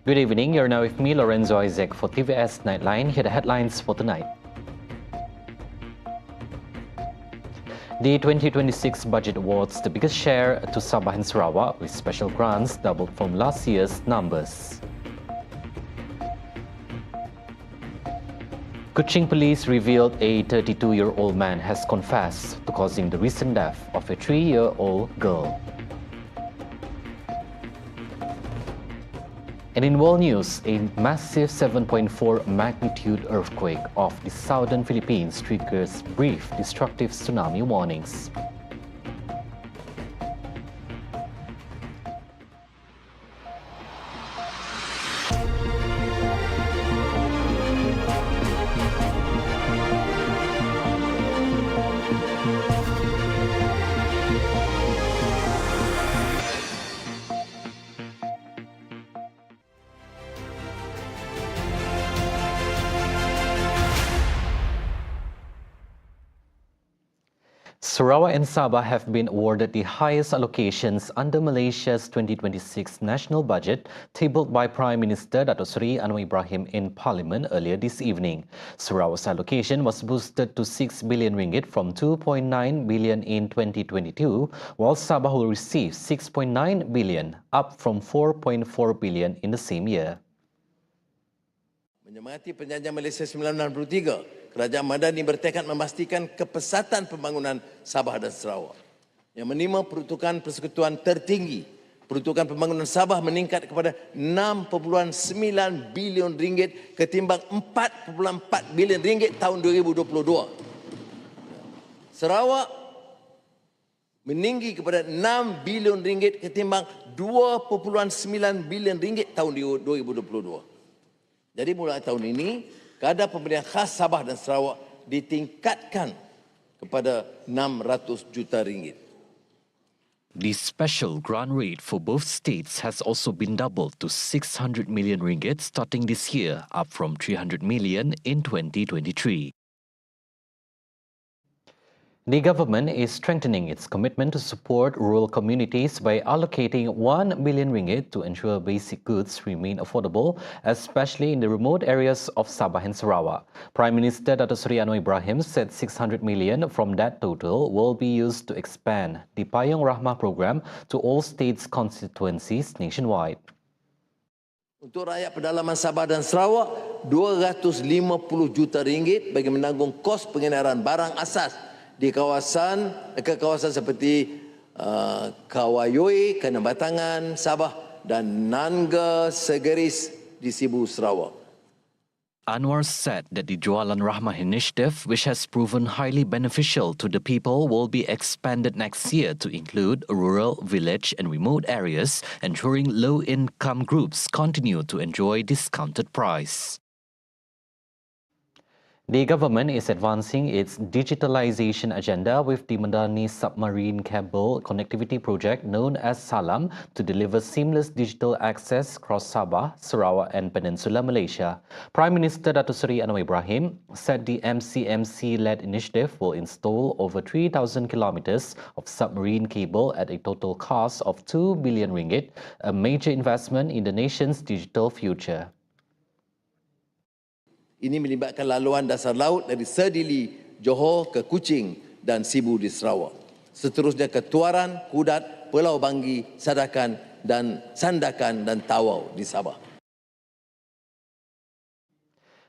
Good evening, you're now with me, Lorenzo Isaac, for TVS Nightline. Here are the headlines for tonight. The 2026 budget awards the biggest share to Sabah and Sarawak, with special grants doubled from last year's numbers. Kuching police revealed a 32-year-old man has confessed to causing the recent death of a 3-year-old girl. And in world news, a massive 7.4 magnitude earthquake off the southern Philippines triggers brief destructive tsunami warnings. Sarawak and Sabah have been awarded the highest allocations under Malaysia's 2026 national budget, tabled by Prime Minister Dato' Seri Anwar Ibrahim in Parliament earlier this evening. Sarawak's allocation was boosted to 6 billion ringgit from 2.9 billion in 2022, while Sabah will receive 6.9 billion, up from 4.4 billion in the same year. Menyemangati Perjanjian Malaysia 1963, Kerajaan Madani bertekad memastikan kepesatan pembangunan Sabah dan Sarawak yang menerima peruntukan persekutuan tertinggi. Peruntukan pembangunan Sabah meningkat kepada 6.9 bilion ringgit ketimbang 4.4 bilion ringgit tahun 2022. Sarawak meninggi kepada 6 bilion ringgit ketimbang 2.9 bilion ringgit tahun 2022. Jadi mulai tahun ini, kadar pemberian khas Sabah dan Sarawak ditingkatkan kepada 600 juta ringgit. The special grant rate for both states has also been doubled to 600 million ringgit starting this year, up from 300 million in 2023. The government is strengthening its commitment to support rural communities by allocating 1 billion ringgit to ensure basic goods remain affordable, especially in the remote areas of Sabah and Sarawak. Prime Minister Dato' Seri Anwar Ibrahim said 600 million from that total will be used to expand the Payung Rahmah program to all states' constituencies nationwide. Untuk rakyat pedalaman Sabah dan Sarawak, 250 juta ringgit bagi menanggung kos pengenaran barang asas di kawasan seperti Kawayoi, Kenabatangan, Sabah dan Nangga Segeris di Sibu, Sarawak. Anwar said that the Jualan Rahmah initiative, which has proven highly beneficial to the people, will be expanded next year to include rural, village and remote areas, ensuring low-income groups continue to enjoy discounted price. The government is advancing its digitalization agenda with the Madani Submarine Cable Connectivity Project known as SALAM to deliver seamless digital access across Sabah, Sarawak and Peninsular Malaysia. Prime Minister Dato' Seri Anwar Ibrahim said the MCMC-led initiative will install over 3,000 kilometers of submarine cable at a total cost of 2 billion ringgit, a major investment in the nation's digital future. Ini melibatkan laluan dasar laut dari Serdili, Johor ke Kuching dan Sibu di Sarawak. Seterusnya ke Tuaran, Kudat, Pulau Banggi, Sandakan dan Tawau di Sabah.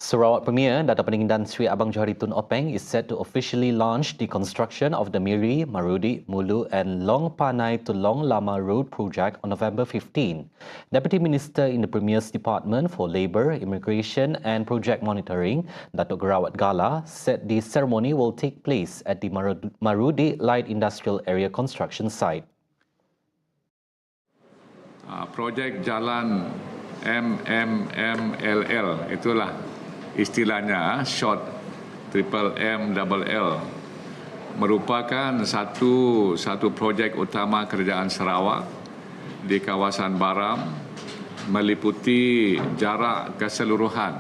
Sarawak Premier Dato' Pening Dan Sri Abang Johari Tun Openg is set to officially launch the construction of the Miri, Marudi, Mulu and Long Panai to Long Lama Road project on November 15. Deputy Minister in the Premier's Department for Labour, Immigration and Project Monitoring, Dato' Gerawat Gala, said the ceremony will take place at the Marudi Light Industrial Area construction site. Projek Jalan MMMLL, itulah istilahnya short triple MLL, merupakan satu projek utama kerajaan Sarawak di kawasan Baram, meliputi jarak keseluruhan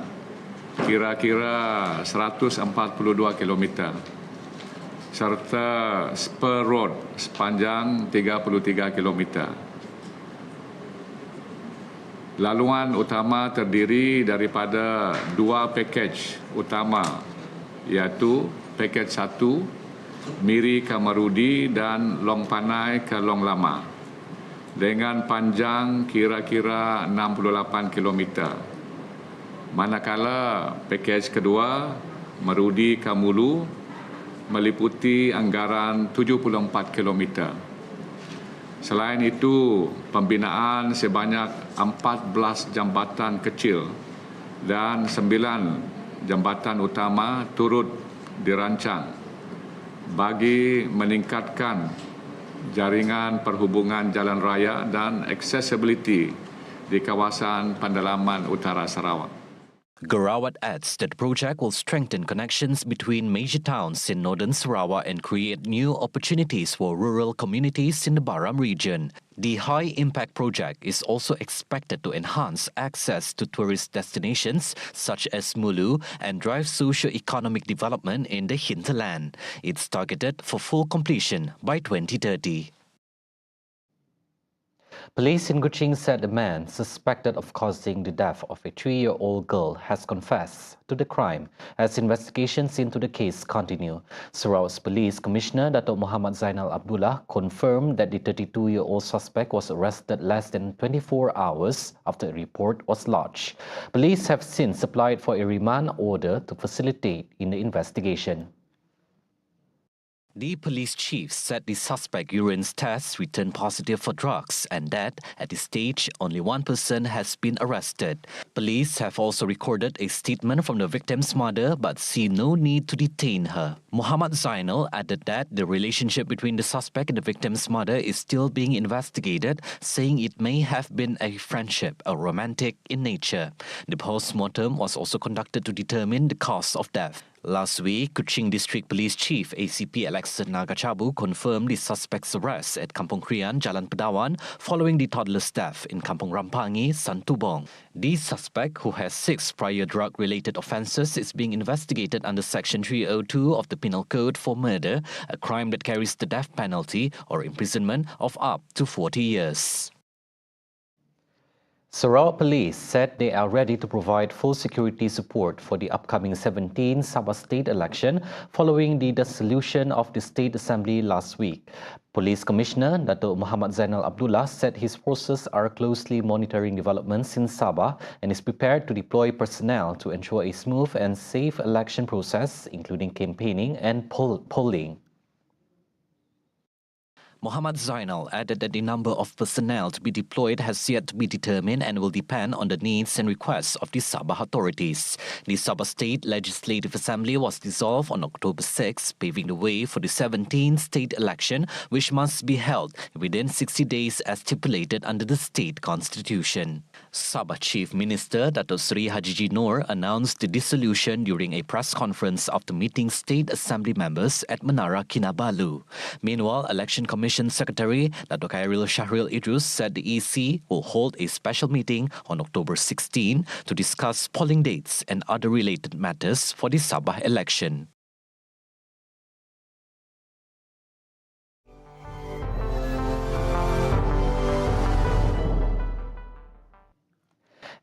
kira-kira 142 km serta spur road sepanjang 33 km. Laluan utama terdiri daripada dua pakej utama, iaitu pakej 1 Miri ke Marudi dan Long Panai ke Long Lama dengan panjang kira-kira 68 km. Manakala pakej kedua Marudi ke Mulu meliputi anggaran 74 km. Selain itu, pembinaan sebanyak 14 jambatan kecil dan 9 jambatan utama turut dirancang bagi meningkatkan jaringan perhubungan jalan raya dan accessibility di kawasan pendalaman utara Sarawak. Garawat adds that the project will strengthen connections between major towns in northern Sarawak and create new opportunities for rural communities in the Baram region. The high-impact project is also expected to enhance access to tourist destinations such as Mulu and drive socio-economic development in the hinterland. It's targeted for full completion by 2030. Police in Kuching said the man suspected of causing the death of a 3-year-old girl has confessed to the crime as investigations into the case continue. Sarawak's Police Commissioner Datuk Muhammad Zainal Abdullah confirmed that the 32-year-old suspect was arrested less than 24 hours after a report was lodged. Police have since applied for a remand order to facilitate in the investigation. The police chief said the suspect urine tests returned positive for drugs and that, at this stage, only one person has been arrested. Police have also recorded a statement from the victim's mother but see no need to detain her. Muhammad Zainal added that the relationship between the suspect and the victim's mother is still being investigated, saying it may have been a friendship or romantic in nature. The post-mortem was also conducted to determine the cause of death. Last week, Kuching District Police Chief ACP Alexis Nagachabu confirmed the suspect's arrest at Kampung Krian, Jalan Pedawan, following the toddler's death in Kampung Rampangi, Santubong. The suspect, who has 6 prior drug-related offences, is being investigated under Section 302 of the Penal Code for murder, a crime that carries the death penalty or imprisonment of up to 40 years. Sarawak Police said they are ready to provide full security support for the upcoming 17th Sabah state election following the dissolution of the State Assembly last week. Police Commissioner Datuk Muhammad Zainal Abdullah said his forces are closely monitoring developments in Sabah and is prepared to deploy personnel to ensure a smooth and safe election process, including campaigning and polling. Muhammad Zainal added that the number of personnel to be deployed has yet to be determined and will depend on the needs and requests of the Sabah authorities. The Sabah State Legislative Assembly was dissolved on October 6, paving the way for the 17th state election, which must be held within 60 days as stipulated under the state constitution. Sabah Chief Minister Datuk Seri Haji Noor announced the dissolution during a press conference after meeting State Assembly members at Menara Kinabalu. Meanwhile, Election Commission Secretary Datuk Khairil Shahril Idrus said the EC will hold a special meeting on October 16 to discuss polling dates and other related matters for the Sabah election.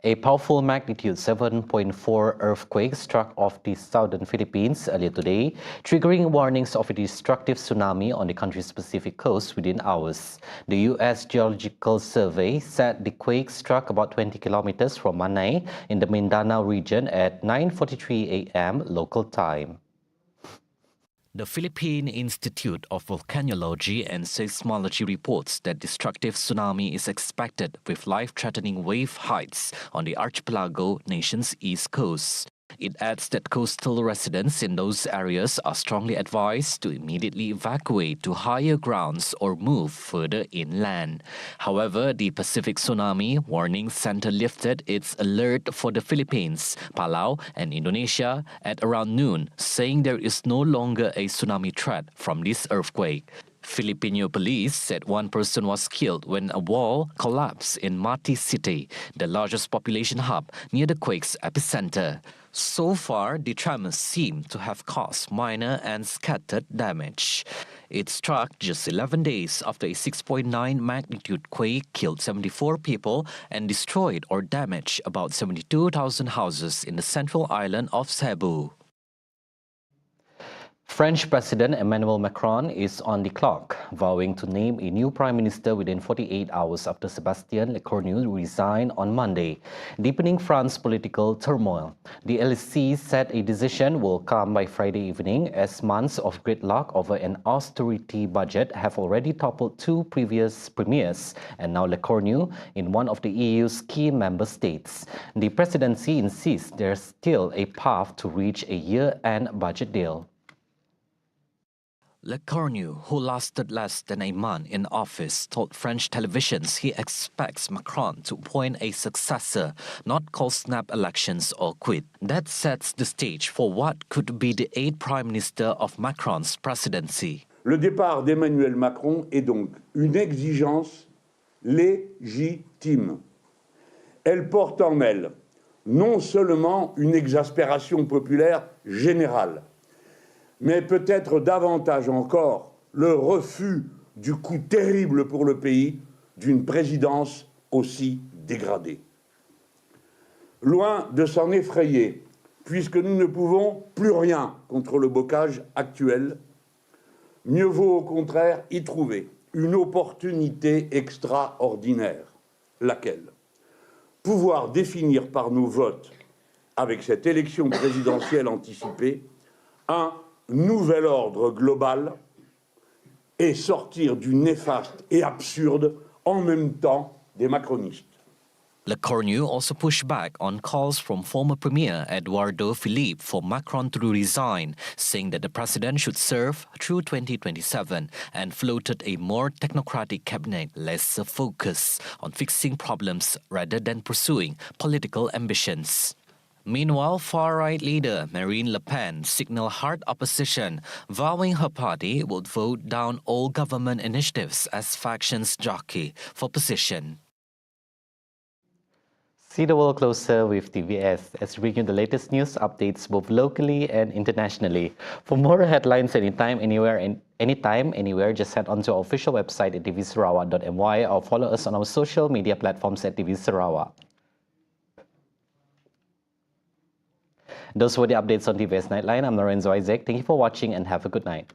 A powerful magnitude 7.4 earthquake struck off the southern Philippines earlier today, triggering warnings of a destructive tsunami on the country's Pacific coast within hours. The U.S. Geological Survey said the quake struck about 20 kilometers from Manay in the Mindanao region at 9:43 a.m. local time. The Philippine Institute of Volcanology and Seismology reports that destructive tsunami is expected with life-threatening wave heights on the archipelago nation's east coast. It adds that coastal residents in those areas are strongly advised to immediately evacuate to higher grounds or move further inland. However, the Pacific Tsunami Warning Center lifted its alert for the Philippines, Palau, and Indonesia at around noon, saying there is no longer a tsunami threat from this earthquake. Filipino police said one person was killed when a wall collapsed in Mati City, the largest population hub near the quake's epicenter. So far, the tremors seem to have caused minor and scattered damage. It struck just 11 days after a 6.9 magnitude quake killed 74 people and destroyed or damaged about 72,000 houses in the central island of Cebu. French President Emmanuel Macron is on the clock, vowing to name a new prime minister within 48 hours after Sébastien Lecornu resigned on Monday, deepening France's political turmoil. The LSE said a decision will come by Friday evening as months of gridlock over an austerity budget have already toppled two previous premiers and now Lecornu in one of the EU's key member states. The presidency insists there's still a path to reach a year-end budget deal. Lecornu, who lasted less than a month in office, told French televisions he expects Macron to appoint a successor, not call snap elections or quit. That sets the stage for what could be the eighth prime minister of Macron's presidency. Le départ d'Emmanuel Macron est donc une exigence légitime. Elle porte en elle non seulement une exaspération populaire générale, mais peut-être davantage encore le refus du coup terrible pour le pays d'une présidence aussi dégradée. Loin de s'en effrayer, puisque nous ne pouvons plus rien contre le bocage actuel, mieux vaut au contraire y trouver une opportunité extraordinaire, laquelle pouvoir définir par nos votes, avec cette élection présidentielle anticipée, un nouvel ordre global et sortir du néfaste et absurde en même temps des macronistes. Lecornu also pushed back on calls from former Premier Eduardo Philippe for Macron to resign, saying that the president should serve through 2027 and floated a more technocratic cabinet, less focus on fixing problems rather than pursuing political ambitions. Meanwhile, far-right leader Marine Le Pen signaled hard opposition, vowing her party would vote down all government initiatives as factions jockey for position. See the world closer with TVS as we bring you the latest news updates both locally and internationally. For more headlines anytime, anywhere, just head on to our official website at tvsarawak.my or follow us on our social media platforms at TV Sarawak. Those were the updates on TVS Nightline. I'm Lorenzo Isaac. Thank you for watching and have a good night.